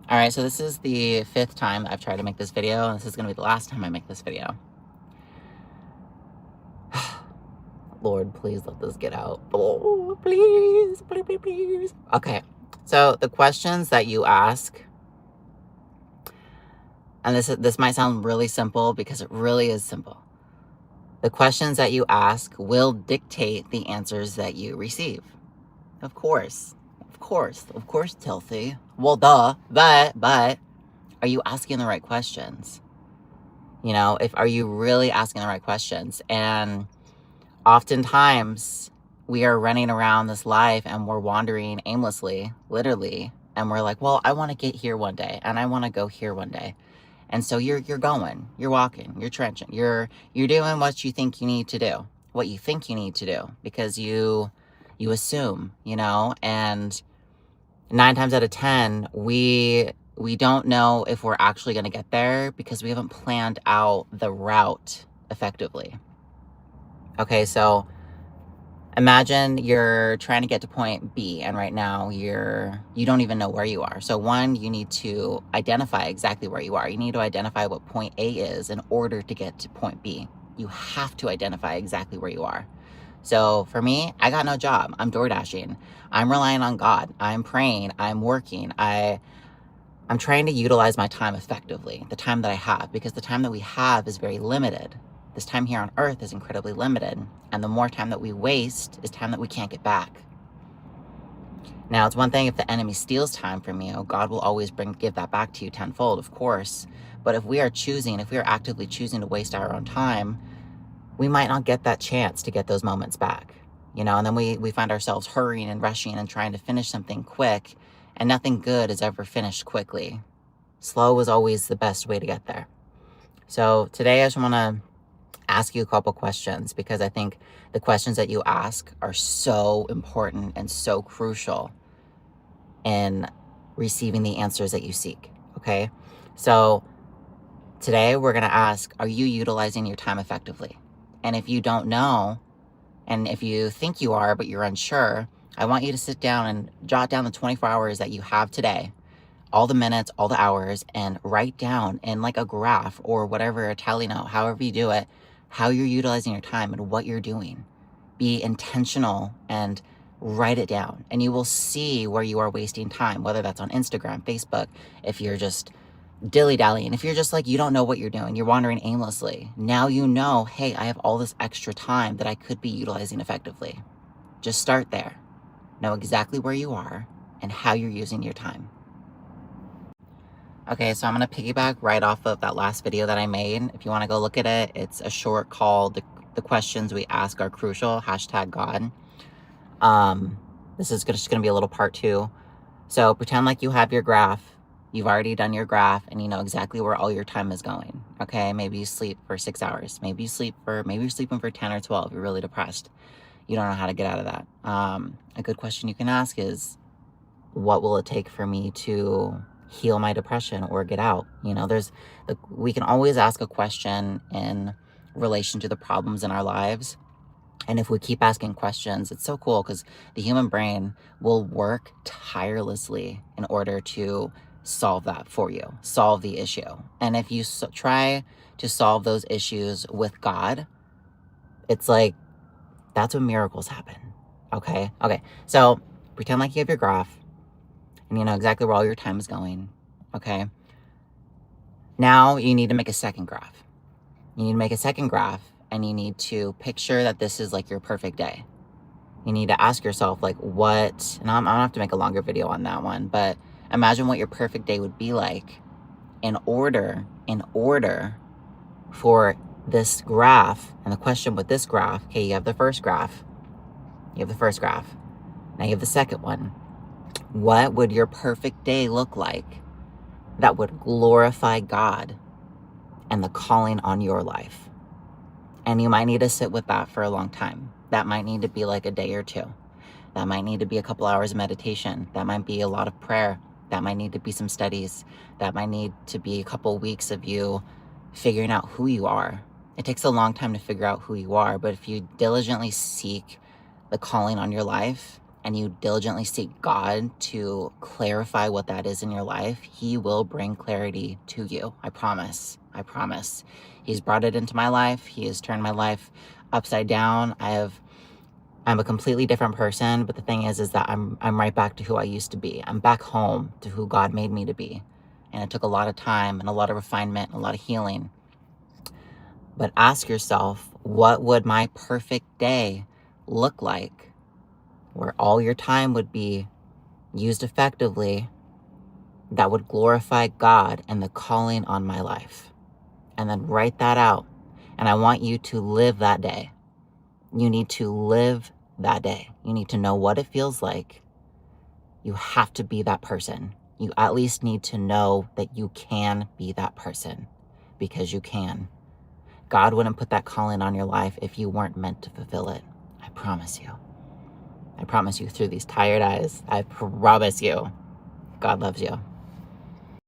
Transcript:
All right, so this is the 5th time I've tried to make this video, and this is going to be the last time I make this video. Lord, please let this get out. Oh, please, please, please, please. Okay, so the questions that you ask, and this might sound really simple because it really is simple. The questions that you ask will dictate the answers that you receive. Of course, Tilthy. Well, duh, but are you asking the right questions? You know, are you really asking the right questions? And oftentimes we are running around this life and we're wandering aimlessly, literally. And we're like, well, I want to get here one day and I want to go here one day. And so you're going, you're walking, you're trenching, you're doing what you think you need to do, because you assume, and 9 times out of 10, we don't know if we're actually going to get there because we haven't planned out the route effectively. Okay, so imagine you're trying to get to point B, and right now you don't even know where you are. So one, you need to identify exactly where you are. You need to identify what point A is in order to get to point B. You have to identify exactly where you are. So for me, I got no job. I'm door dashing. I'm relying on God. I'm praying. I'm working. I'm trying to utilize my time effectively, the time that I have, because the time that we have is very limited. This time here on earth is incredibly limited. And the more time that we waste is time that we can't get back. Now, it's one thing if the enemy steals time from you, God will always give that back to you tenfold, of course. But if we are actively choosing to waste our own time, we might not get that chance to get those moments back, and then we find ourselves hurrying and rushing and trying to finish something quick, and nothing good is ever finished quickly. Slow is always the best way to get there. So today I just want to ask you a couple questions because I think the questions that you ask are so important and so crucial in receiving the answers that you seek, okay? So today we're going to ask, are you utilizing your time effectively? And if you don't know, and if you think you are, but you're unsure, I want you to sit down and jot down the 24 hours that you have today, all the minutes, all the hours, and write down in like a graph or whatever, a tally note, however you do it, how you're utilizing your time and what you're doing. Be intentional and write it down. And you will see where you are wasting time, whether that's on Instagram, Facebook, if you're just dilly-dallying, if you're just like, you don't know what you're doing, you're wandering aimlessly. Now you know, hey, I have all this extra time that I could be utilizing effectively. Just start there. Know exactly where you are and how you're using your time. Okay, so I'm going to piggyback right off of that last video that I made. If you want to go look at it, it's a short called The Questions We Ask Are Crucial, #God. This is just going to be a little part 2. So pretend like you have your graph. You've already done your graph and you know exactly where all your time is going. Okay, maybe you sleep for 6 hours. Maybe you're sleeping for 10 or 12. You're really depressed. You don't know how to get out of that. A good question you can ask is, what will it take for me to heal my depression or get out? We can always ask a question in relation to the problems in our lives. And if we keep asking questions, it's so cool because the human brain will work tirelessly in order to solve that for you, solve the issue. And if you try to solve those issues with God, it's like, that's when miracles happen. Okay. So pretend like you have your graph and you know exactly where all your time is going. Okay. Now you need to make a second graph. And you need to picture that this is like your perfect day. You need to ask yourself like and I'm gonna have to make a longer video on that one, but imagine what your perfect day would be like in order for this graph. And the question with this graph, okay, you have the first graph. Now you have the second one. What would your perfect day look like that would glorify God and the calling on your life? And you might need to sit with that for a long time. That might need to be like a day or 2. That might need to be a couple hours of meditation. That might be a lot of prayer. That might need to be some studies. That might need to be a couple weeks of you figuring out who you are. It takes a long time to figure out who you are, but if you diligently seek the calling on your life and you diligently seek God to clarify what that is in your life, He will bring clarity to you. I promise. I promise. He's brought it into my life. He has turned my life upside down. I'm a completely different person, but the thing is that I'm right back to who I used to be. I'm back home to who God made me to be. And it took a lot of time and a lot of refinement and a lot of healing. But ask yourself, what would my perfect day look like, where all your time would be used effectively, that would glorify God and the calling on my life? And then write that out. And I want you to live that day. You need to live that day. You need to know what it feels like. You have to be that person. You at least need to know that you can be that person, because you can. God wouldn't put that calling on your life if you weren't meant to fulfill it. I promise you. I promise you through these tired eyes. I promise you. God loves you.